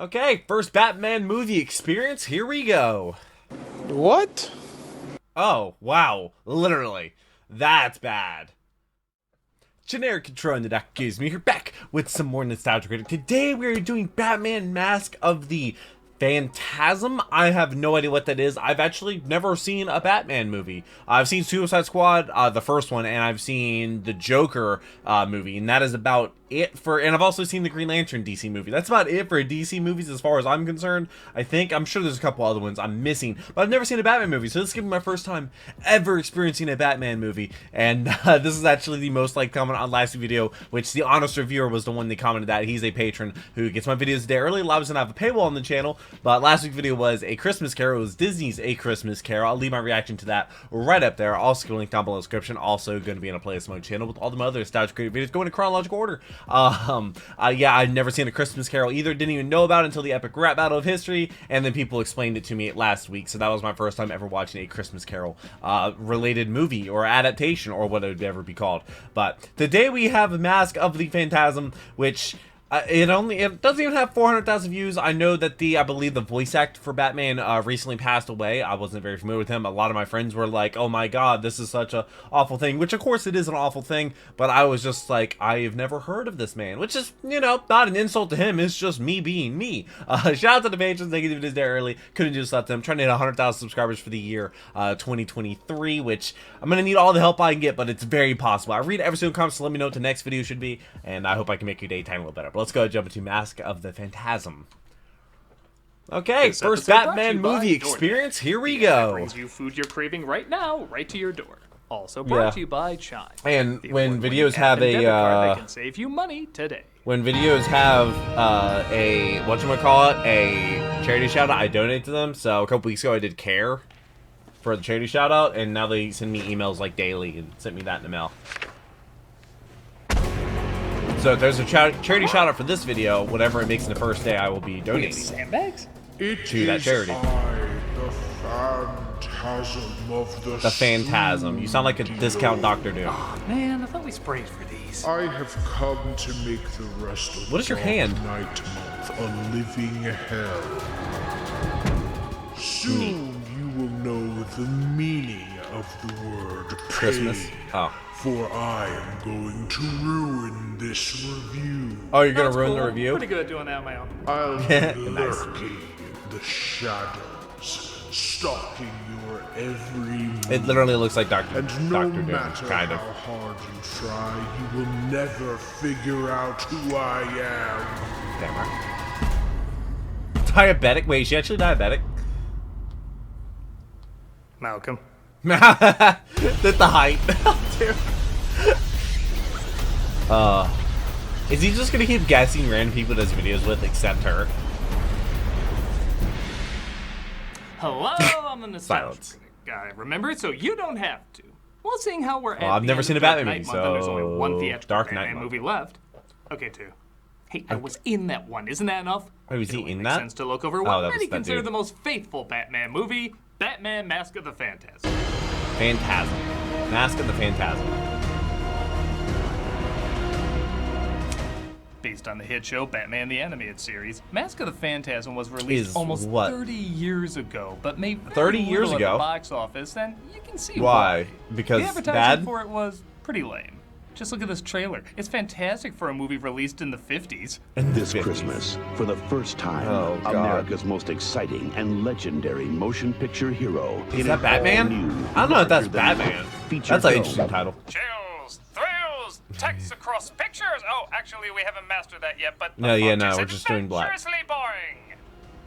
Okay, first Batman movie experience, here we go. What? Oh, wow, literally. That's bad. Generic Control in the Deck gives me here back with some more Nostalgia Critic. Today we are doing Batman Mask of the Phantasm. I have no idea what that is. I've actually never seen a Batman movie. I've seen Suicide Squad, the first one, and I've seen the Joker movie, and that is about it for, and I've also seen the Green Lantern DC movie. That's about it for DC movies as far as I'm concerned. I'm sure there's a couple other ones I'm missing, but I've never seen a Batman movie, so this is gonna be my first time ever experiencing a Batman movie, and this is actually the most liked comment on last video, which the honest reviewer was the one that commented that. He's a patron who gets my videos a day early, allows me to have a paywall on the channel, but last week's video was A Christmas Carol. It was Disney's A Christmas Carol. I'll leave my reaction to that right up there. Also, gonna link down below in the description. Also, going to be in a playlist mode channel with all the other Nostalgia Critic videos going in chronological order. Yeah, I've never seen A Christmas Carol either. Didn't even know about it until the epic rap battle of history, and then people explained it to me last week. So that was my first time ever watching a Christmas Carol related movie or adaptation or what it would ever be called. But today we have Mask of the Phantasm, which it doesn't even have 400,000 views. I know that I believe the voice actor for Batman recently passed away. I wasn't very familiar with him. A lot of my friends were like, "Oh my God, this is such a awful thing," which of course it is an awful thing. But I was just like, I've never heard of this man, which is, you know, not an insult to him. It's just me being me. Shout out to the patrons. They gave it there early. Couldn't just let them. Trying to hit 100,000 subscribers for the year 2023, which I'm gonna need all the help I can get, but it's very possible. I read every single comment, so let me know what the next video should be, and I hope I can make your daytime a little better. But let's go jump into Mask of the Phantasm. Okay, This first episode brought to Batman you by movie DoorDash. experience. Here we The app that go. brings you food you're craving right now, right to your door. Also brought to you by Chime. And the when award-winning videos app have and a debit card that can save you money today. when videos have a whatchamacallit, a charity shout out, I donate to them. So a couple weeks ago I did Care for the charity shout out, and now they send me emails like daily and sent me that in the mail. So if there's a charity shout out for this video, whatever it makes in the first day, I will be donating Sandbags? to that charity. The Phantasm of the The Phantasm. You sound like a discount Dr. Doom. Oh man, I thought we sprayed for these. I have come to make the rest of What is your Dark hand? Night Month a living hell. Soon you will know the meaning of the word pain. Christmas. Oh. For I am going to ruin this review. Oh, you're gonna That's ruin cool. the review? Pretty good at doing that on my own. I'll be Nice. lurking in the shadows, stalking your every move. It literally looks like Dr. And no Doom, matter kind of. how hard you try, you will never figure out who I am. Damn right. Diabetic? Wait, is she actually diabetic? Malcolm. That's the height. Dude. Is he just gonna keep guessing random people to his videos with, except her? Hello, I'm the Nostalgia Silence. Critic guy. Remember it so you don't have to. Well, seeing how we're at I've the never end seen of a Dark Batman Knight movie, month and there's only one so theatrical Dark Knight Batman month. movie left. Okay, two. Hey, I was in that one. Isn't that enough? Oh, was It he only in makes that? sense to look over Oh, what that was many that consider dude. the most faithful Batman movie, Batman Mask of the Phantasm. Phantasm. Mask of the Phantasm. Based on the hit show Batman the Animated Series, Mask of the Phantasm was released Is almost what? 30 years ago, but made 30 very years little ago? at the box office, and you can see Why? why. Because the advertising bad? for it was pretty lame. Just look at this trailer. It's fantastic for a movie released in the 50s. This 50s. Christmas, for the first time, Oh, God. America's most exciting and legendary motion picture hero. Is in that an Batman? all-new, I don't know if that's larger-than-life Batman. feature That's an film. interesting title. Chills, thrills, text across pictures. Oh, actually, we haven't mastered that yet, but No, yeah, no, we're just doing black. adventurously boring.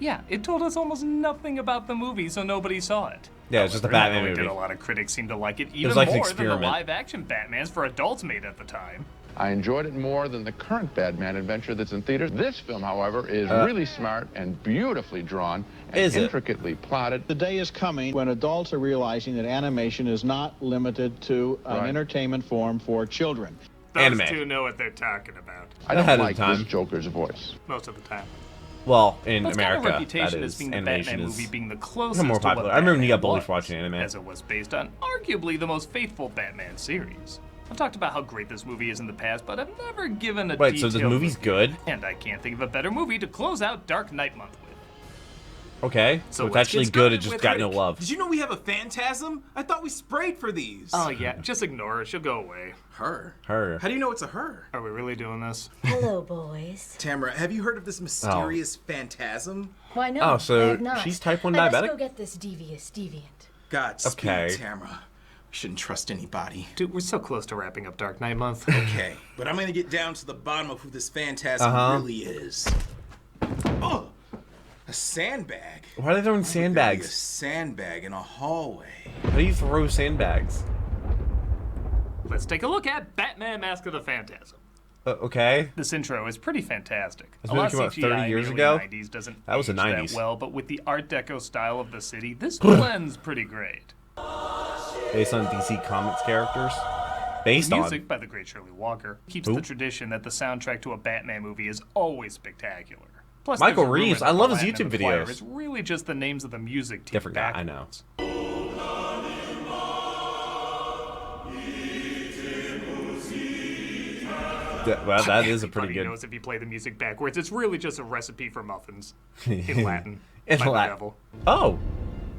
Yeah, it told us almost nothing about the movie, so nobody saw it. Yeah, it's just a However, Batman not only movie. did a lot of critics seem to like it even was like an more than the experiment. live-action Batmans for adults made at the time. I enjoyed it more than the current Batman adventure that's in theaters. This film, however, is really smart and beautifully drawn and Is it? intricately plotted. The day is coming when adults are realizing that animation is not limited to an Right. entertainment form for children. Those Anime. two know what they're talking about I don't Ahead of like time. this Joker's voice. most of the time. Well, in But it's got a America, that reputation as is, being the animation Batman is movie being the closest more to what popular. I remember when you got Batman bullied for was, watching anime. as it was based on arguably the most faithful Batman series. I've talked about how great this movie is in the past, but I've never given a Wait, so this detailed movie's review. good? And I can't think of a better movie to close out Dark Knight month with. Okay, so it's let's actually get good, it started just with got no Critic. love. Did you know we have a Phantasm? I thought we sprayed for these. Oh yeah, just ignore her. She'll go away. Her? Her. How do you know it's a her? Are we really doing this? Hello, boys. Tamara, have you heard of this mysterious phantasm? Why no? Oh, so I have not. she's type 1 I must diabetic? go get this devious deviant. Godspeed, Okay. Tamara. We shouldn't trust anybody. Dude, we're so close to wrapping up Dark Knight month. Okay, but I'm gonna get down to the bottom of who this phantasm really is. Oh, a sandbag. Why are they throwing A sandbags? sandbag in a hallway. How do you throw sandbags? Let's take a look at Batman Mask of the Phantasm. Okay. This intro is pretty fantastic. This A movie lot came of out CGI 30 in the years early ago? 90s doesn't That was the age 90s. that well, but with the Art Deco style of the city, this blends pretty great. Based on DC Comics characters? Based Music on? by the great Shirley Walker keeps Who? the tradition that the soundtrack to a Batman movie is always spectacular. Plus, Michael there's a rumor Reeves, that I love the his Latin YouTube and the choir videos. is really just the names of the music team. Different guy, I know. backwards. Well, that is a pretty Everybody good... knows if you play the music backwards, it's really just a recipe for muffins in Latin. In by the Latin. devil. Oh!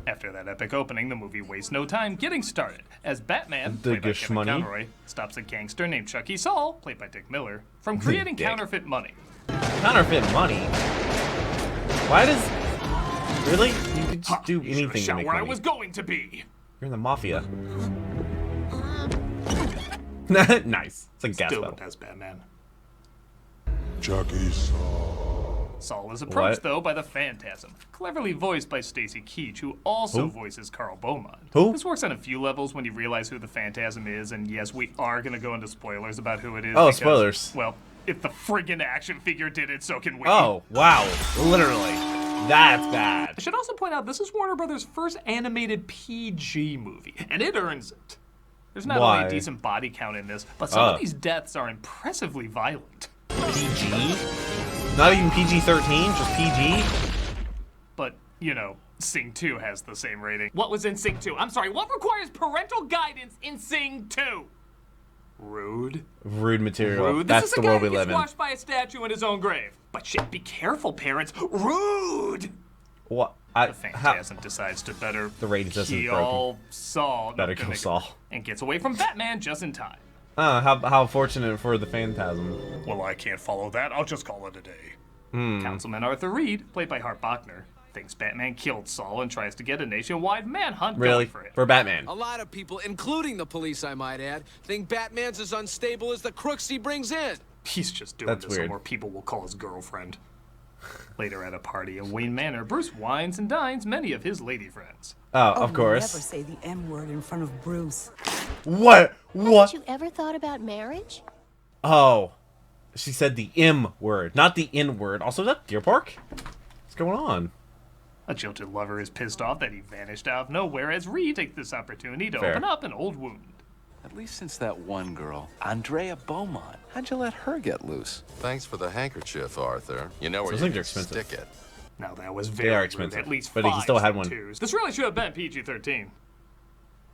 After that epic opening, the movie wastes no time getting started, as Batman, The played by Kevin Gishmoney. Conroy, stops a gangster named Chucky Saul, played by Dick Miller, from creating Dick. counterfeit money. Counterfeit money? Why does... Really? You could just do You should've anything to shot make where money. I was going to be. You're in the mafia. Nice. It's a gas Still the pedal. best Batman. Chucky Saw. Saul is approached, What? though, by the Phantasm, cleverly voiced by Stacy Keach, who also voices Carl Beaumont. Who? This works on a few levels when you realize who the Phantasm is, and yes, we are going to go into spoilers about who it is. Oh, because, spoilers. Well, if the friggin' action figure did it, so can we. Oh, wow. Literally. That's bad. I should also point out, this is Warner Brothers' first animated PG movie, and it earns it. There's not Why? only a decent body count in this, but some of these deaths are impressively violent. PG? Not even PG-13, just PG? But, you know, Sing 2 has the same rating. What was in Sing 2? I'm sorry, what requires parental guidance in Sing 2? Rude. Rude material. Rude. That's This is the a guy world who we gets live in. washed by a statue in his own grave. But shit, be careful, parents. Rude! What? The Phantasm decides to better The rating system's kill Saul. No, Better kill Saul. And gets away from Batman just in time. How fortunate for the Phantasm. Well, I can't follow that. I'll just call it a day. Councilman Arthur Reed, played by Hart Bachner, thinks Batman killed Saul and tries to get a nationwide manhunt Really? going for it. For Batman. A lot of people, including the police, I might add, think Batman's as unstable as the crooks he brings in. He's just doing That's this so weird. more people will call his girlfriend. Later at a party in Wayne Manor, Bruce wines and dines many of his lady friends. Oh, of course. Never say the M word in front of Bruce. What? What? Haven't you ever thought about marriage? Oh. She said the M word, not the N word. Also, is that Deer Park? What's going on? A jilted lover is pissed off that he vanished out of nowhere as Reed takes this opportunity to Fair. open up an old wound. At least since that one girl, Andrea Beaumont. How'd you let her get loose? Thanks for the handkerchief, Arthur. You know where Those you things can are expensive. stick it. Now that was They very are rude, expensive, at least but he 5 still had one. twos. This really should have been PG-13.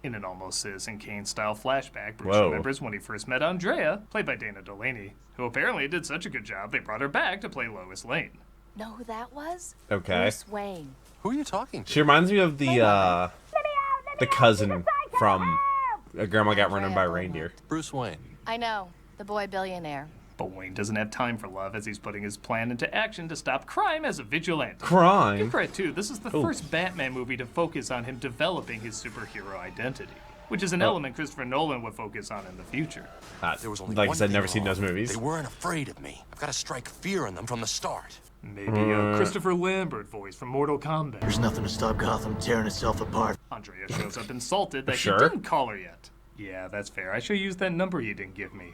In an almost Citizen Kane-style flashback, Bruce Whoa. remembers when he first met Andrea, played by Dana Delaney, who apparently did such a good job they brought her back to play Lois Lane. Know who that was? Okay. Bruce Wayne. Who are you talking to? She reminds me of the cousin from Grandma Got Run by a Reindeer. Bruce Wayne. I know. The boy billionaire. But Wayne doesn't have time for love as he's putting his plan into action to stop crime as a vigilante. Give Crime? credit too, this is the first Batman movie to focus on him developing his superhero identity, which is an element Christopher Nolan would focus on in the future. There was only Like I one said, thing never seen wrong. those movies. They weren't afraid of me. I've got to strike fear in them from the start. Maybe a Christopher Lambert voice from Mortal Kombat. There's nothing to stop Gotham tearing itself apart. Andrea shows up insulted that Sure. he didn't call her yet. Yeah, that's fair. I should use that number you didn't give me.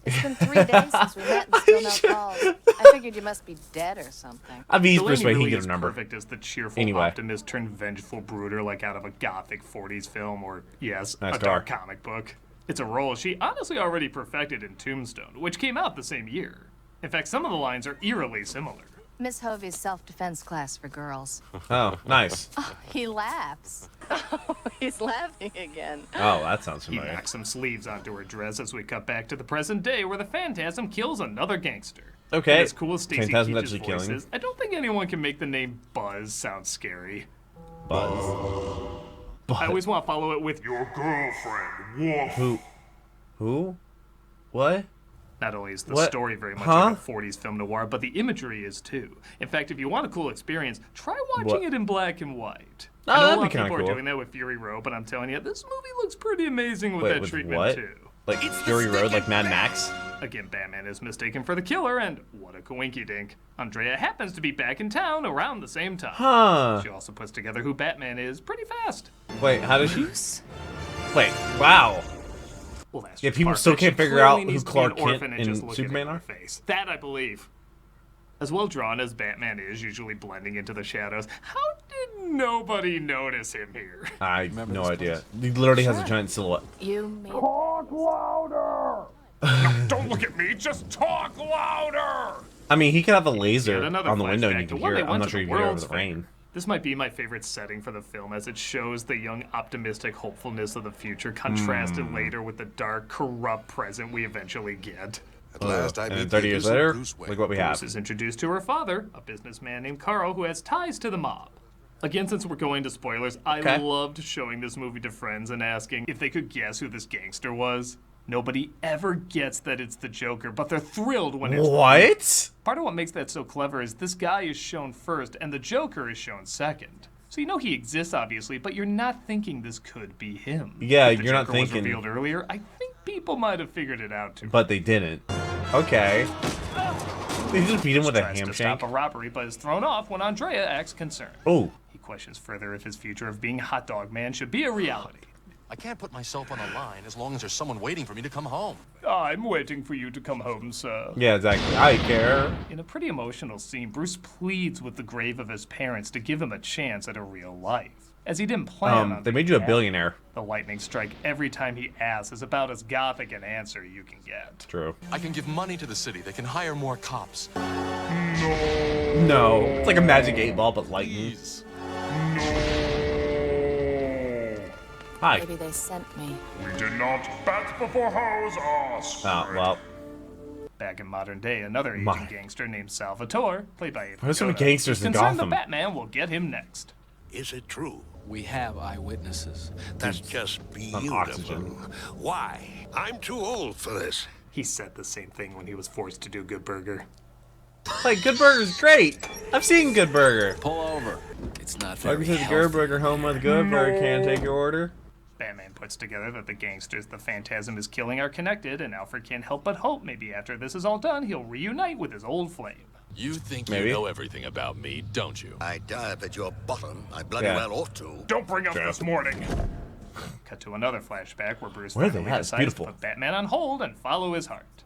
It's been 3 days since we met and still no calls. I figured you must be dead or something. I mean, he's Delaney Bruce Wayne, he really can get is a number. perfect as the cheerful Anyway. optimist turned vengeful brooder like out of a gothic 40s film or, yes, Nice a dark comic book. It's a role she honestly already perfected in Tombstone, which came out the same year. In fact, some of the lines are eerily similar. Miss Hovey's self-defense class for girls. Oh, nice. Oh, he laughs. Oh, he's laughing again. Oh, that sounds He familiar. knocks some sleeves onto her dress as we cut back to the present day where the Phantasm kills another gangster. Okay. And as cool as Stacey Phantasm Keach's actually voice killing. is, I don't think anyone can make the name Buzz sound scary. Buzz. I always want to follow it with your girlfriend. Woof. Who? What? Not only is the What? story very much Huh? like a 40s film noir, but the imagery is too. In fact, if you want a cool experience, try watching What? it in black and white. Oh, I know a that'd lot be of people kinda are cool. doing that with Fury Road, but I'm telling you, this movie looks pretty amazing with Wait, that with treatment what? too. Like Fury Road, like Mad Max? Again, Batman is mistaken for the killer, and what a coinkydink. Andrea happens to be back in town around the same time. Huh. She also puts together who Batman is pretty fast. Wait, how does she? Wait, wow. Well, that's Yeah, just people part still of it. She can't figure clearly out who needs to be Clark an Kent orphan and just and look Superman at her are? face. That I believe. As well drawn as Batman is, usually blending into the shadows, how did nobody notice him here? I have no idea. He literally has a giant silhouette. You made Talk louder! No, don't look at me, just talk louder! I mean, he could have a laser Yet another on the window and flashback you to can when hear they it. I'm went not to sure the you can hear it over World's the rain. Fair. This might be my favorite setting for the film, as it shows the young, optimistic hopefulness of the future contrasted later with the dark, corrupt present we eventually get. At last, I And meet then the 30 years elusive later, Bruce Wayne. look what we have. Bruce is introduced to her father, a businessman named Carl who has ties to the mob. Again, since we're going to spoilers, I Okay. loved showing this movie to friends and asking if they could guess who this gangster was. Nobody ever gets that it's the Joker, but they're thrilled when it's What? Part of what makes that so clever is this guy is shown first and the Joker is shown second. So you know he exists, obviously, but you're not thinking this could be him. Yeah, If the you're not Joker was thinking- revealed earlier, I think people might have figured it out too. But they didn't. Okay. They just beat him with a Tries to ham stop shank. a robbery, but is thrown off when Andrea acts concerned. Oh. He questions further if his future of being Hot Dog Man should be a reality. I can't put myself on the line as long as there's someone waiting for me to come home. I'm waiting for you to come home, sir. Yeah, exactly. I care. In a pretty emotional scene, Bruce pleads with the grave of his parents to give him a chance at a real life, as he didn't plan on They made you a being billionaire. The lightning strike every time he asks is about as gothic an answer you can get. True. I can give money to the city. They can hire more cops. No. It's like a magic 8-ball, but lightning. Hi. Maybe they sent me. We did not bat before hose us. Oh, well. Back in modern day, another Asian gangster named Salvatore, played by There's so many April gangsters is in concerned Gotham. the Batman will get him next. Is it true? We have eyewitnesses. That's just beautiful. oxygen. Why? I'm too old for this. He said the same thing when he was forced to do Good Burger. Like, Good Burger's great. I've seen Good Burger. Pull over. It's not Like very we said, healthy. Good Burger home with Good Burger. Can't take your order. Batman puts together that the gangsters the Phantasm is killing are connected, and Alfred can't help but hope maybe after this is all done, he'll reunite with his old flame. You think Maybe. you know everything about me, don't you? I dive at your bottom. I bloody Yeah. well ought to. Don't bring up this morning. Cut to another flashback where Bruce Where are they finally at? It's decides beautiful. to put Batman on hold and follow his heart.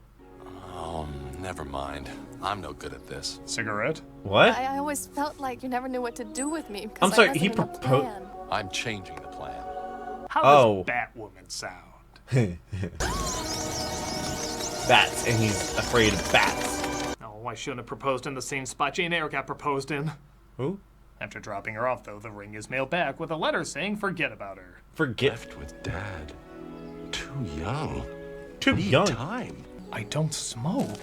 Oh, never mind. I'm no good at this. Cigarette? What? I always felt like you never knew what to do with me. 'Cause I'm I sorry, wasn't he in the proposed- plan. I'm changing the plan. How Oh. does Batwoman sound? Bats, and he's afraid of bats. Oh, I shouldn't have proposed in the same spot Jane Eyre got proposed in. Who? After dropping her off, though, the ring is mailed back with a letter saying forget about her. Forget. Left with Dad. Too young. Too Need young. time. I don't smoke.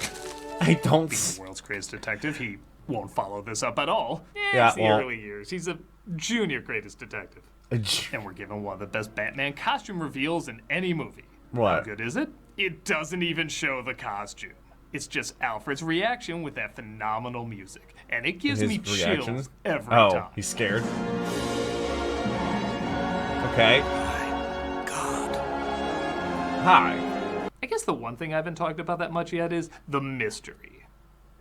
I don't. Being the world's greatest detective, he won't follow this up at all. Yeah, It's the well- early years. He's a junior greatest detective. And we're given one of the best Batman costume reveals in any movie. What? How good is it? It doesn't even show the costume. It's just Alfred's reaction with that phenomenal music. And it gives His me reaction? chills every Oh, time. he's scared. Okay. Hi. I guess the one thing I haven't talked about that much yet is the mystery.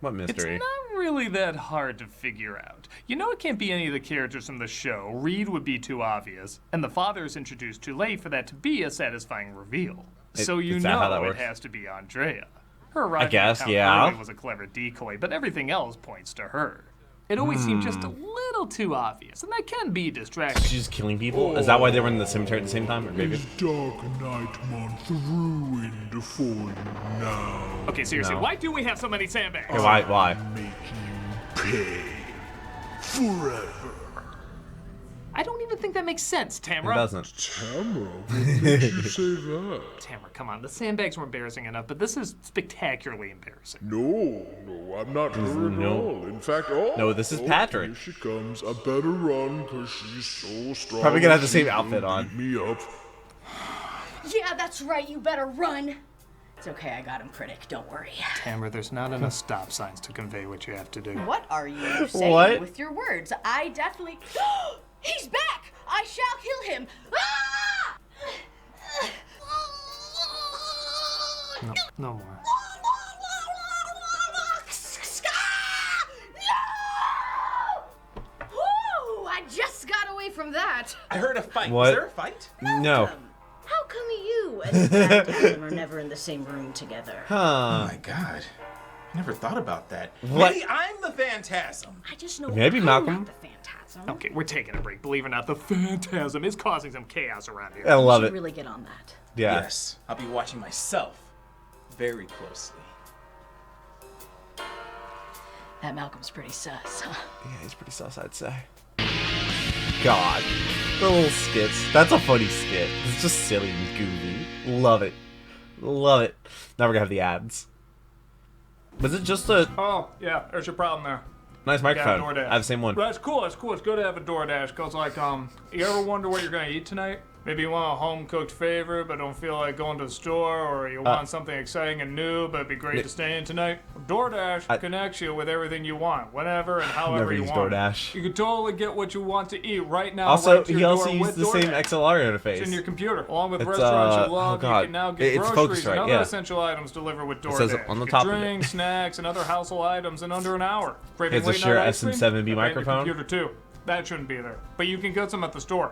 What mystery? It's not really that hard to figure out. You know it can't be any of the characters from the show. Reed would be too obvious, and the father is introduced too late for that to be a satisfying reveal. So you is that how that know it works? has to be Andrea. Her arrival guess, in town yeah. early was a clever decoy, but everything else points to her. It always seemed just a little too obvious, and that can be distracting. She's just killing people? Is that why they were in the cemetery at the same time? Or maybe? Dark Knight month ruined for you now. Okay, seriously, No. why do we have so many sandbags? Okay, why? Make you Okay. Forever. I don't even think that makes sense, Tamara. It doesn't. Tamara? What makes you say that? Tamara, come on. The sandbags were embarrassing enough, but this is spectacularly embarrassing. No, I'm not her at all. In fact, no, this is Patrick. Here she comes. I better run because she's so strong. Probably gonna have the same outfit on. Beat me up. Yeah, that's right. You better run. It's okay. I got him, Critic. Don't worry. Tamara, there's not enough stop signs to convey what you have to do. What are you saying with your words? I definitely... He's back! I shall kill him! Ah! No more. No! Woo! I just got away from that. I heard a fight. What? Was there a fight? No. How come you and Phantasm are never in the same room together? Huh. Oh my god. I never thought about that. What? Maybe I'm the Phantasm. I just know Maybe I'm Malcolm. not the Phantasm. Okay, we're taking a break. Believe it or not, the Phantasm is causing some chaos around here. I love You it. should really get on that. Yeah. Yes. I'll be watching myself very closely. That Malcolm's pretty sus, huh? Yeah, he's pretty sus, I'd say. God. The little skits. That's a funny skit. It's just silly and goofy. Love it. Love it. Now we're gonna have the ads. Was it just a Oh, yeah, there's your problem there. nice microphone? DoorDash. I have the same one. That's cool, that's cool. It's good to have a DoorDash, because, like, you ever wonder what you're going to eat tonight? Maybe you want a home-cooked favorite, but don't feel like going to the store, or you want something exciting and new, but it'd be great to stay in tonight. DoorDash connects you with everything you want, whenever and however Never you used want. DoorDash. You can totally get what you want to eat right now. Also, right to your he also door used with the same DoorDash. XLR interface. It's in your computer, along with It's, restaurants you oh love. God. You can now get It's groceries Focusrite, and other yeah. essential items delivered with DoorDash. It says it on the Get top of it. drinks, snacks, and other household items in under an hour. Craving It's a late Shure night ice cream? SM7B I bet your microphone. Computer too. That shouldn't be there, but you can get some at the store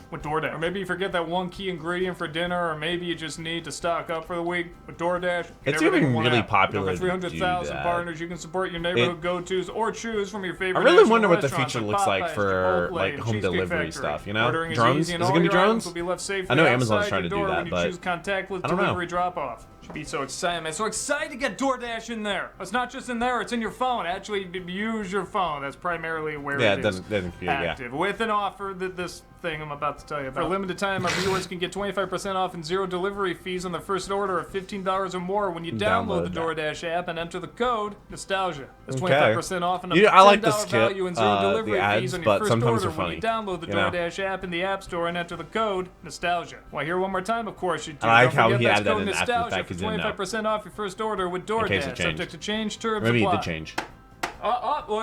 with DoorDash. Or maybe you forget that one key ingredient for dinner, or maybe you just need to stock up for the week with DoorDash. It's everything in getting one really app. popular With over to do 300,000 that. partners, you can support your neighborhood go-tos or choose from your favorite. I really national wonder what the restaurants future like looks like Popeyes, for Chipotle, like and home Cheesecake delivery Factory. stuff, you know? Ordering is Drones? easy, and Is it all gonna be your drones? items will be left safely I know Amazon's outside trying your to do door that, when you but choose contactless I don't know. delivery drop-off. Should be so excited, man. So excited to get DoorDash in there. It's not just in there; it's in your phone. Actually, use your phone. That's primarily where Yeah, it it is doesn't computer, yeah. active. With an offer that this thing I'm about to tell you about. For a limited time, our viewers can get 25% off and zero delivery fees on their first order of $15 or more when you download the DoorDash app and enter the code Nostalgia. That's 25% off and up to I like the $10 skit, value and zero delivery the ads, fees on your but first sometimes order they're funny. when you download the you know? DoorDash app in the App Store and enter the code Nostalgia. Well, here one more time, of course you do. I like Don't how forget he that's added that code in after the Nostalgia fact, for 'cause he didn't know. 25% off your first order with In case it DoorDash. changed. Subject to change, terms Maybe apply. it did change. Look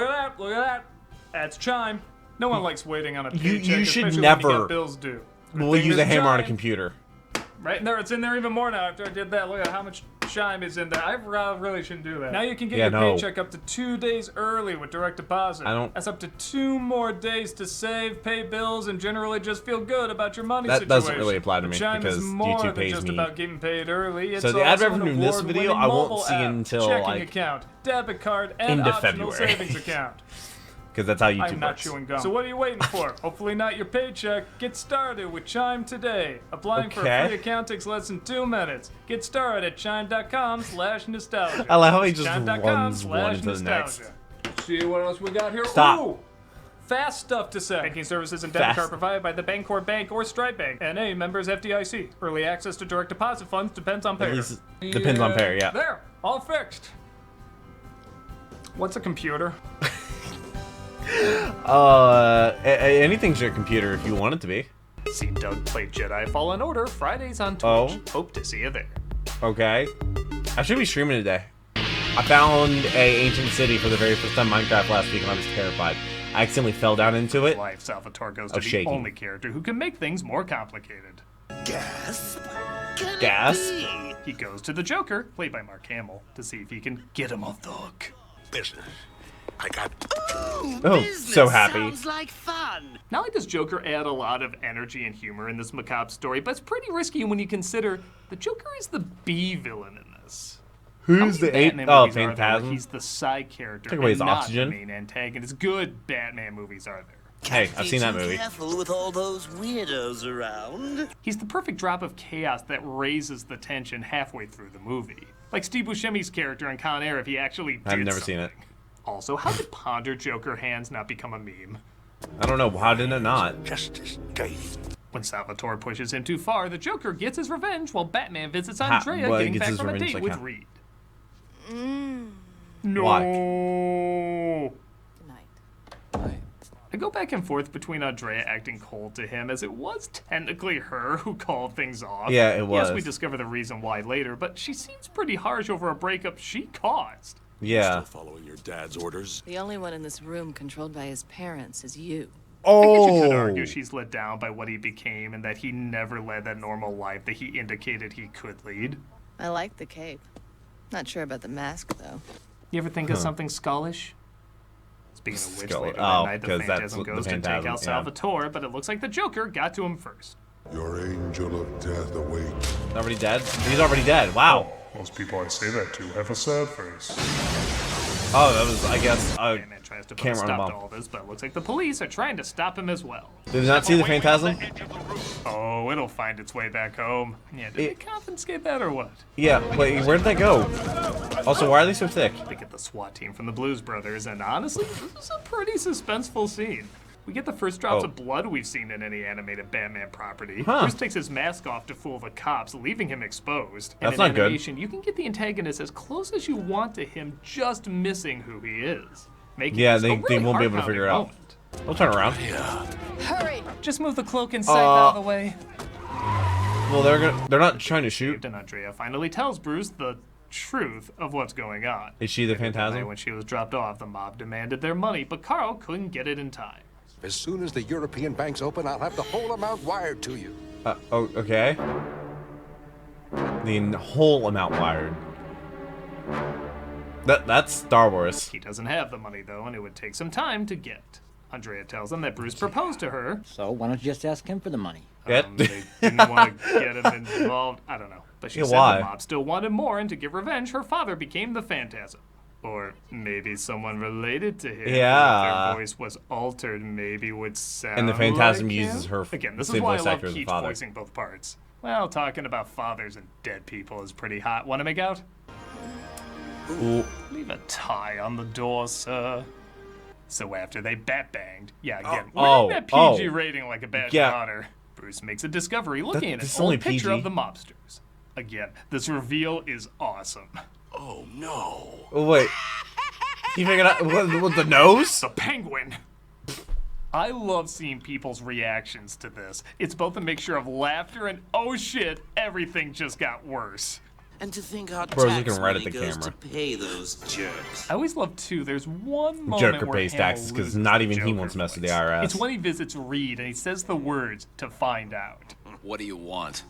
at that, look at that. That's chime. No one likes waiting on a You paycheck, should especially when never you get bills due. Good We'll thing use a there's hammer on a chime. computer. Right in there, it's in there even more now after I did that. Look at how much chime is in there. I really shouldn't do that. Now you can get Yeah, your no. paycheck up to 2 days early with direct deposit. That's up to 2 more days to save, pay bills, and generally just feel good about your money That situation. doesn't really apply to me Chime because is more YouTube than pays just me. about getting paid early. It's So the ad also an revenue in this video award-winning I won't mobile see app, until, checking like, account, debit card, and into optional February. savings account. Because that's how YouTube I'm not works. chewing gum. So what are you waiting for? Hopefully not your paycheck. Get started with Chime today. Applying for a Okay. free account takes less than 2 minutes. Get started at chime.com/nostalgia. I like how he just Chime.com/nostalgia. runs one into the next. See what else we got here. Stop. Ooh. Fast stuff to say. Banking services and debit Fast. card provided by the Bancorp Bank or Stripe Bank. NA members FDIC. Early access to direct deposit funds depends on payer. At least it depends on payer, yeah. There, all fixed. What's a computer? Anything's your computer if you want it to be. See Doug play Jedi Fallen Order Fridays on Twitch. Oh. Hope to see you there. Okay. I should be streaming today. I found a ancient city for the very first time in Minecraft last week and I was terrified. I accidentally fell down into it. Life, Salvatore goes I to was the shaking. only character who can make things more complicated. Gasp? Gasp? He goes to the Joker, played by Mark Hamill, to see if he can get him off the hook. Business. I got... Oh, so happy. Sounds like fun. Not only does Joker add a lot of energy and humor in this macabre story, but it's pretty risky when you consider the Joker is the B villain in this. Who's the Batman Oh, movies are there Phantasm? where he's the side character Take away and his not oxygen. the main antagonist. Good Batman movies are there. Hey, I've seen that movie. Careful with all those weirdos around. He's the perfect drop of chaos that raises the tension halfway through the movie. Like Steve Buscemi's character in Con Air if he actually did I've never seen it. something. Also, how did Ponder Joker hands not become a meme? I don't know. How did it not? Justice Day. When Salvatore pushes him too far, the Joker gets his revenge while Batman visits Andrea getting back from a date with Reed. No. Why? I go back and forth between Andrea acting cold to him, as it was technically her who called things off. Yeah, it was. Yes, we discover the reason why later, but she seems pretty harsh over a breakup she caused. Yeah. Still following your dad's orders? The only one in this room controlled by his parents is you. I guess you could argue she's let down by what he became and that he never led that normal life that he indicated he could lead. I like the cape. Not sure about the mask, though. You ever think of something skullish? Speaking of which, later that night, the 'cause that's Phantasm what the goes to take Phantasm, out yeah. Salvatore, but it looks like the Joker got to him first. Your angel of death awaits. Already dead? He's already dead. Wow. Most people I say that to have a sad face. Oh, that was, I guess, Batman tries to put a camera on a stop to bomb. all this, but it looks like the police are trying to stop him as well. Did you not see the Phantasm? Oh, it'll find its way back home. Yeah, did they confiscate that or what? Yeah, wait, where did that go? Also, why are they so thick? They get the SWAT team from the Blues Brothers, and honestly, this is a pretty suspenseful scene. We get the first drops of blood we've seen in any animated Batman property. Bruce takes his mask off to fool the cops, leaving him exposed. And That's in not good. animation, you can get the antagonist as close as you want to him, just missing who he is. Making Yeah, this a they really won't be able to figure it out. moment. They'll turn around. Hurry! Just move the cloak and sight out of the way. Well, they're not trying to shoot. And Andrea finally tells Bruce the truth of what's going on. Is she the Phantasm? When she was dropped off, the mob demanded their money, but Carl couldn't get it in time. As soon as the European banks open, I'll have the whole amount wired to you. Oh, okay. The whole amount wired. That's Star Wars. He doesn't have the money, though, and it would take some time to get. Andrea tells him that Bruce proposed to her. So why don't you just ask him for the money? They didn't want to get him involved. I don't know. But she said why? the mob still wanted more, and to get revenge, her father became the Phantasm. Or maybe someone related to him. Yeah. If their voice was altered, maybe would sound And the Phantasm like uses him. her Again, this is same why I voice love actor as the Keith father. voicing both parts. Well, talking about fathers and dead people is pretty hot. Want to make out? Ooh. Leave a tie on the door, sir. So after they bat-banged, yeah, again, Oh, we're that PG rating like a badge yeah. of honor. Bruce makes a discovery looking at this is an only old picture PG. of the mobsters. Again, this reveal is awesome. Oh no. Oh, wait. You figured out what the nose? The penguin. I love seeing people's reactions to this. It's both a mixture of laughter and oh shit, everything just got worse. And to think our Bro's tax looking right at money the goes camera. to pay those jerks. I always love too. There's one moment Joker where pays Hamill taxes because loses not the even he Joker wants to mess with the voice. IRS. It's when he visits Reed and he says the words to find out. What do you want?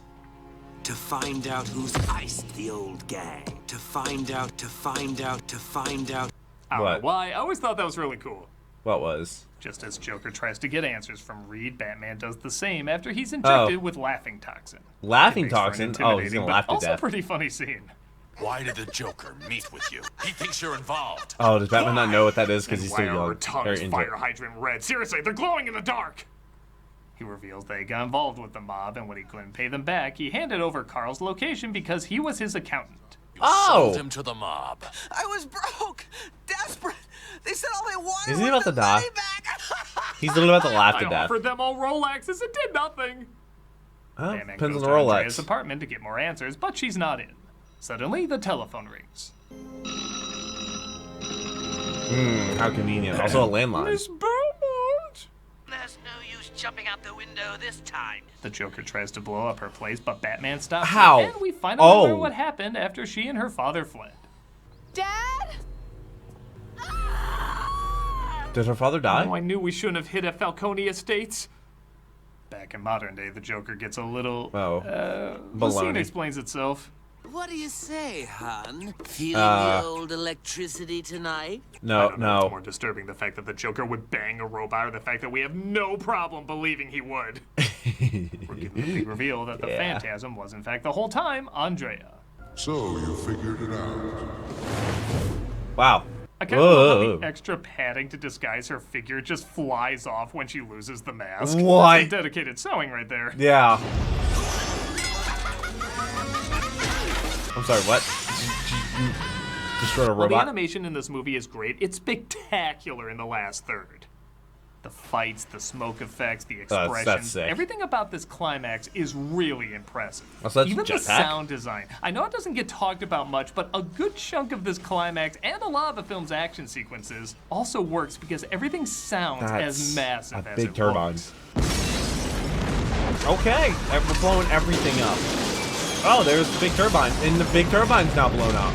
To find out who's iced the old gang. To find out. I don't know What? why. I always thought that was really cool. What was? Just as Joker tries to get answers from Reed, Batman does the same after he's injected with laughing toxin. Laughing It makes for an toxin? Oh, he's intimidating gonna but laugh to also death. pretty funny scene. Why did the Joker meet with you? He thinks you're involved. Oh, does Batman not know what that is because And he's why too are her young? tongues Very into fire it. hydrant red? Seriously, they're glowing in the dark. He reveals they got involved with the mob, and when he couldn't pay them back, he handed over Carl's location because he was his accountant. Sold him to the mob. I was broke, desperate. They said all they wanted Isn't he was about to the die? money back. He's literally about to laugh to I death. offered them all Rolexes. It did nothing. Huh? Batman Depends on goes the to Andrea's Rolex. apartment to get more answers, but she's not in. Suddenly, the telephone rings. How convenient. Also a landline. Miss Beaumont! There's no use jumping out the window this time. The Joker tries to blow up her place, but Batman stops her, How? and we finally learn Oh. what happened after she and her father fled. Dad? Did her father die? Oh, I knew we shouldn't have hit at Falcone Estates. Back in modern day, the Joker gets a little... the scene baloney. explains itself. What do you say, hon? Feeling Uh, the old electricity tonight? I No, don't know, it's no. more disturbing the fact that the Joker would bang a robot or the fact that we have no problem believing he would. We're given the big reveal that the Yeah. Phantasm was in fact the whole time Andrea. So you figured it out. Wow. I kind of love how Whoa. the extra padding to disguise her figure just flies off when she loses the mask. What? That's some dedicated sewing right there. Yeah. I'm sorry, what? Destroyed a Well, the robot. animation in this movie is great. It's spectacular in the last third. The fights, the smoke effects, the expressions, that's sick. everything about this climax is really impressive. Oh, so that's Even the jetpack? sound design. I know it doesn't get talked about much, but a good chunk of this climax and a lot of the film's action sequences also works because everything sounds as massive as big it turbines. looks. Okay, we're blowing everything up. Oh, there's the big turbine, and the big turbine's now blown up.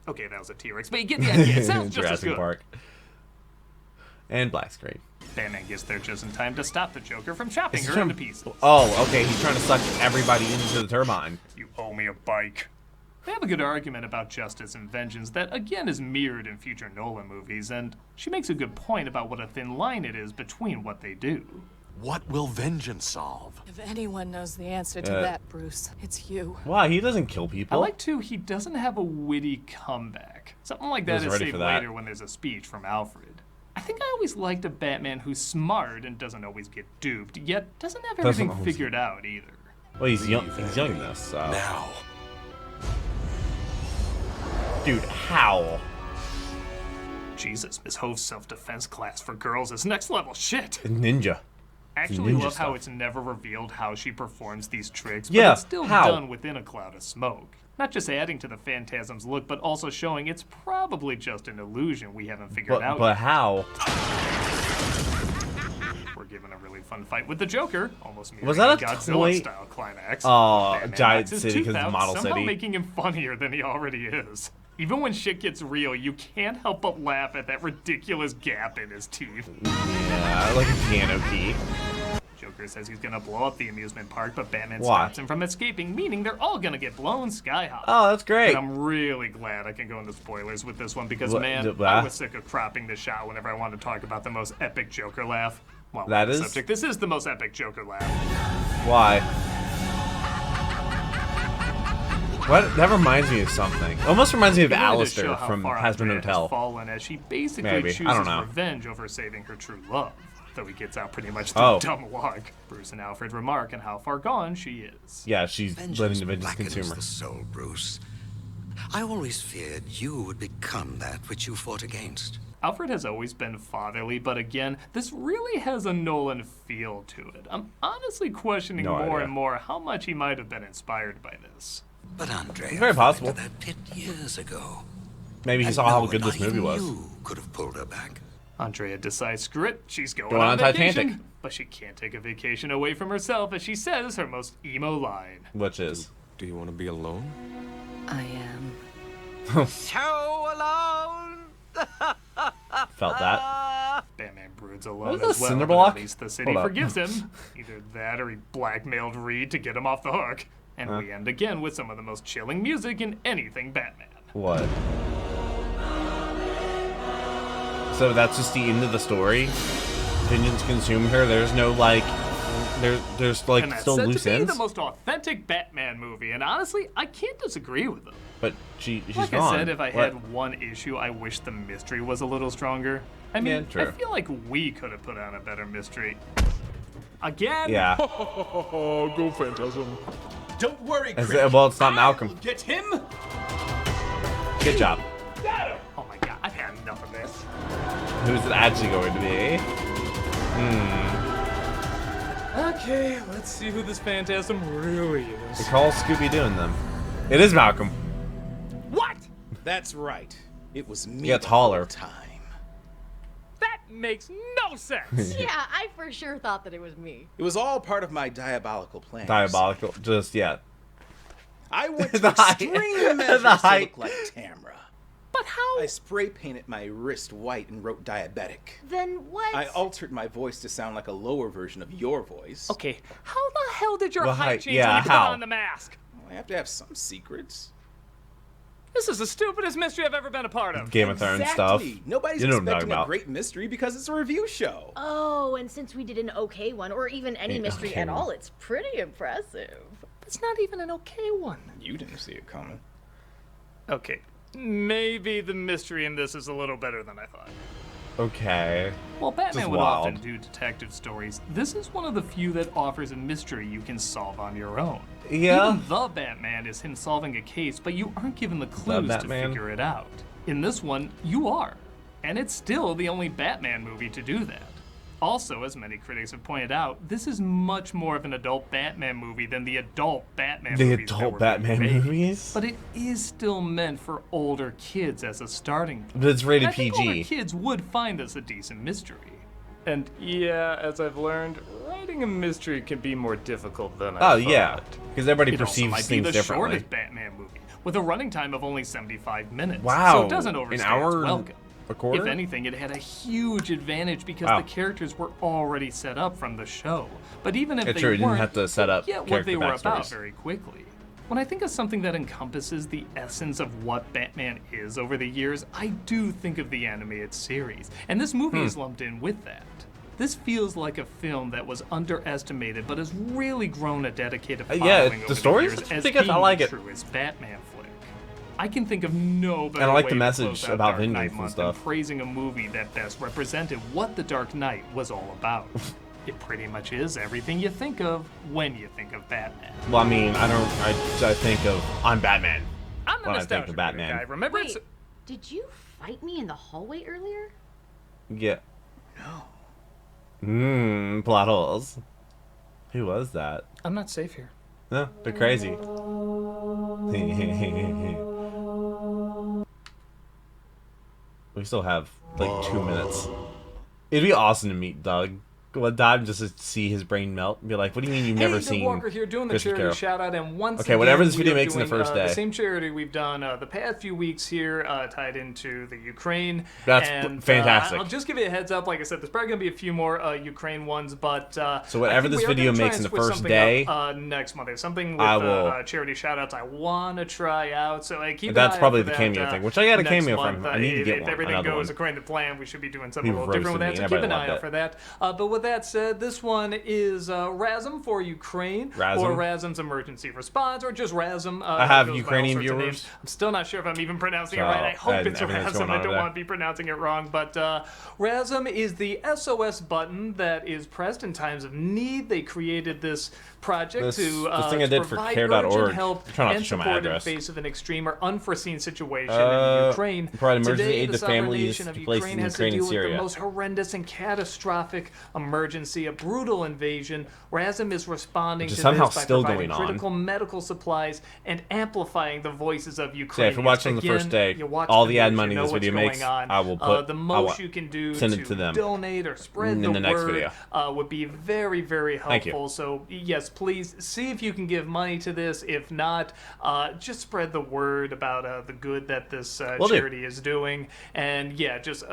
Okay, that was a T-Rex, but you get the idea. It sounds just as Jurassic good. Park. And black screen. Batman gets there just in time to stop the Joker from chopping her into pieces. Oh, okay, he's trying to suck everybody into the turbine. You owe me a bike. They have a good argument about justice and vengeance that, again, is mirrored in future Nolan movies, and she makes a good point about what a thin line it is between what they do. What will vengeance solve? If anyone knows the answer to that, Bruce, it's you. Why? He doesn't kill people. I like, too, he doesn't have a witty comeback. Something like that is ready saved for that. later when there's a speech from Alfred. I think I always liked a Batman who's smart and doesn't always get duped, yet doesn't have everything figured out either. Well, he's young. He's young in this. So. Now. Dude, how? Jesus, Miss Hove's self-defense class for girls is next level shit. Ninja. Actually Ninja love how stuff. it's never revealed how she performs these tricks, but Yeah, it's still how? done within a cloud of smoke. Not just adding to the Phantasm's look, but also showing it's probably just an illusion we haven't figured out But yet. how? We're given a really fun fight with the Joker, almost mirroring Was that a Godzilla-style climax. Oh, Batman Giant knocks his City tooth because out, Model somehow City. making him funnier than he already is. Even when shit gets real, you can't help but laugh at that ridiculous gap in his teeth. Yeah, like a piano key. Joker says he's gonna blow up the amusement park, but Batman Why? stops him from escaping, meaning they're all gonna get blown sky high. Oh, that's great. And I'm really glad I can go into spoilers with this one because, What- man, what? I was sick of cropping the shot whenever I wanted to talk about the most epic Joker laugh. Well, That on the is? subject. This is the most epic Joker laugh. Why? What? That reminds me of something. Almost reminds me of He wanted to Alistair show how from far Hazbin Andrea has Hotel. fallen as she basically Maybe. chooses I don't know. revenge over saving her true love. Though he gets out pretty much through Oh. dumb luck. Bruce and Alfred remark on how far gone she is. Yeah, she's letting the vengeance blackens consumer. the soul, Bruce. I always feared you would become that which you fought against. Alfred has always been fatherly, but again, this really has a Nolan feel to it. I'm honestly questioning No more idea. and more how much he might have been inspired by this. But Andrea It's very fell possible. into that pit years ago. Maybe he And saw how no good one, this not movie even was. You could have pulled her back. Andrea decides, screw it, she's going Going on on vacation. Titanic. But she can't take a vacation away from herself as she says her most emo line. Which is? Do you want to be alone? I am. So alone! Felt that. Batman broods What alone is this, as well, cinder but block? at least the city Hold up. forgives him. Either that or he blackmailed Reed to get him off the hook. And we end again with some of the most chilling music in anything Batman. What? So that's just the end of the story? Vengeance consumed her? There's no, like... There's like, And that's still said loose to be ends? the most authentic Batman movie, and honestly, I can't disagree with them. But she's Like gone. I said, if I What? had one issue, I wish the mystery was a little stronger. I mean, Yeah, true. I feel like we could have put on a better mystery. Again? Yeah. Go Phantasm. Don't worry, Is Critic. it- well, it's not Malcolm. I'll get him. Good job. Oh my god, I've had enough of this. Who's it actually going to be? Okay, let's see who this Phantasm really is. They call Scooby-Doo in them. It is Malcolm. What? That's right. It was me. Yeah, the taller. whole time. That makes no sense. Yeah, I for sure thought that it was me. It was all part of my diabolical plan. Diabolical. Just, yeah. I went to The height- extreme measures the to height. look like Tamra. But how? I spray painted my wrist white and wrote diabetic. Then what? I altered my voice to sound like a lower version of your voice. Okay, how the hell did your Well, height change yeah, when you put how? on the mask? I have to have some secrets. This is the stupidest mystery I've ever been a part of. Game of Thrones stuff. Exactly. Nobody's You know what I'm talking expecting a about. great mystery because it's a review show. Oh, and since we did an okay one, or even any An mystery okay at one. all, it's pretty impressive. It's not even an okay one. You didn't see it coming. Okay, maybe the mystery in this is a little better than I thought. Okay. While Batman Just would wild. often do detective stories, this is one of the few that offers a mystery you can solve on your own. Yeah. Even the Batman is him solving a case, but you aren't given the clues to Batman? figure it out. In this one, you are. And it's still the only Batman movie to do that. Also, as many critics have pointed out, this is much more of an adult Batman movie than the adult Batman The movies that adult were Batman being made. movies? But it is still meant for older kids as a starting point. But it's rated I think PG. older kids would find this a decent mystery. And yeah, as I've learned, writing a mystery can be more difficult than I thought. Oh, yeah. Because everybody It also perceives might be things the differently. shortest Batman movie, with a running time of only 75 minutes. Wow. So it doesn't overstay An hour its and welcome. a quarter? If anything, it had a huge advantage because Wow. the characters were already set up from the show. But even if Yeah, they true, you didn't weren't, have to set up you get what character they were about backstories. very quickly. When I think of something that encompasses the essence of what Batman is over the years, I do think of the animated series. And this movie is lumped in with that. This feels like a film that was underestimated, but has really grown a dedicated following yeah, over the story's years pretty as good. I being like the it. truest Batman flick. I can think of no better And I like way the to message close out about Dark Knight vengeance and month stuff. than praising a movie that best represented what The Dark Knight was all about. It pretty much is everything you think of when you think of Batman. Well, I mean, I think of I'm Batman. I'm the when I think nostalgia of Batman. guy. Remember, Wait, did you fight me in the hallway earlier? Yeah. No. Plot holes. Who was that? I'm not safe here. No, they're crazy. We still have like 2 minutes. It'd be awesome to meet Doug one time just to see his brain melt and be like, what do you mean you've never Doug seen Walker here doing the Christmas charity Carol? shout out, and once Okay, whatever again, this video we are makes in the doing, first day. the same charity we've done the past few weeks here, tied into the Ukraine. That's and, fantastic. I'll just give you a heads up. Like I said, there's probably gonna be a few more Ukraine ones, but So whatever I think this we are video gonna try makes and in the switch first something day, up, next Monday, something with I will- charity shout outs I want to try out. So keep an That's eye out probably for the that, cameo thing, which I got a next cameo month. from him. I need to get if one, everything another goes one. according to plan, we should be doing something He a little different with that. roasted So me, keep an everybody eye out for that. But with that said, this one is RASM for Ukraine, Razum? or RASM's emergency response, or just RASM. I have it goes by Ukrainian all sorts of viewers. names. I'm still not sure if I'm even pronouncing it So, right. I hope and it's everything that's RASM. going I on don't over want to be pronouncing it wrong. But RASM is the SOS button that is pressed in times of need. They created this project This to thing I did for provide care.org. urgent help I'm trying not to and show my support in address. face of an extreme or unforeseen situation in Ukraine. Provide emergency Today, aid the to sovereign families nation of displaced Ukraine in has to Ukraine and deal with the Syria. most horrendous and catastrophic emergency, a brutal invasion. RASM is responding Which is to somehow this by still providing going on. critical medical supplies and amplifying the voices of So Ukraine. if you're watching the first day, you watch all the ad news, money you know this video what's makes, going on. I will put. The I most will you can do send it to them donate or spread in the next word video. would be very, very Thank you. helpful. So yes, please see if you can give money to this. If not, just spread the word about the good that this Will do. charity is doing. And yeah, just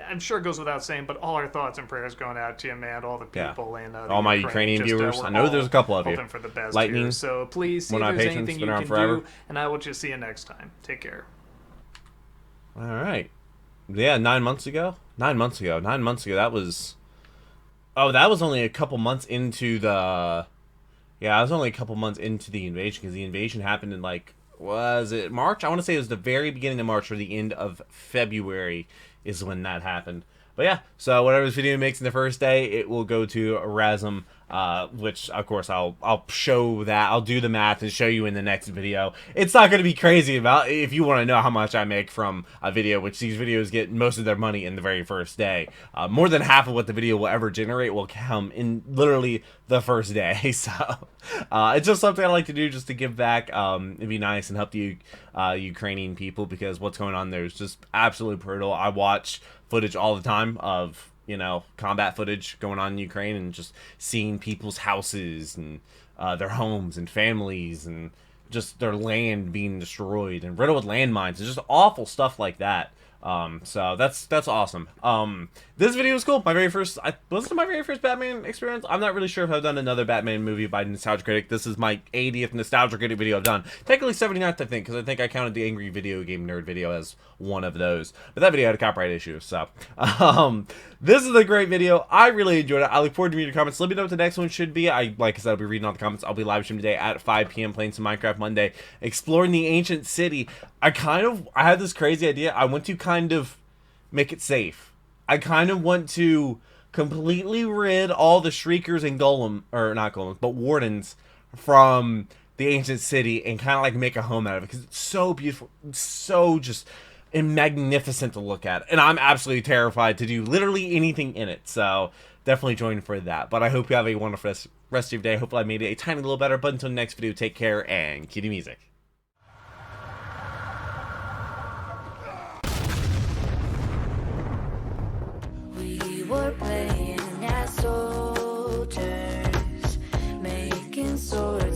I'm sure it goes without saying, but all our thoughts and prayers going out to you, man, all the Yeah. people in All my Ukrainian viewers. we're I know there's a couple of you. hoping for the best Lightning, here. So please see one if of my there's patrons, anything been you around can forever. do, and I will just see you next time. Take care. All right. Yeah, 9 months ago. 9 months ago. 9 months ago. That was. Oh, that was only a couple months into the. Yeah, I was only a couple months into the invasion because the invasion happened in like, was it March? I want to say it was the very beginning of March or the end of February is when that happened. But yeah, so whatever this video makes in the first day, it will go to RASM, which of course I'll show that. I'll do the math and show you in the next video. It's not going to be crazy about if you want to know how much I make from a video, which these videos get most of their money in the very first day. More than half of what the video will ever generate will come in literally the first day. So it's just something I like to do just to give back. It'd be nice and help the Ukrainian people because what's going on there is just absolutely brutal. I watch footage all the time of, you know, combat footage going on in Ukraine and just seeing people's houses and their homes and families and just their land being destroyed and riddled with landmines and just awful stuff like that. So that's awesome. This video was cool. My very first, was it my very first Batman experience? I'm not really sure if I've done another Batman movie by Nostalgia Critic. This is my 80th Nostalgia Critic video I've done. Technically 79th, I think, because I think I counted the Angry Video Game Nerd video as one of those. But that video had a copyright issue, so. This is a great video. I really enjoyed it. I look forward to reading your comments. Let me know what the next one should be. Like I said, I'll be reading all the comments. I'll be live streaming today at 5 p.m. playing some Minecraft Monday, exploring the ancient city. I had this crazy idea. I want to kind of make it safe. I kind of want to completely rid all the Shriekers and not Golems, but Wardens from the ancient city and kind of like make a home out of it because it's so beautiful, it's so just magnificent to look at, and I'm absolutely terrified to do literally anything in it. So definitely join for that. But I hope you have a wonderful rest of your day. Hopefully I made it a tiny little better. But until the next video, take care and cue the music. We were playing as soldiers, making swords.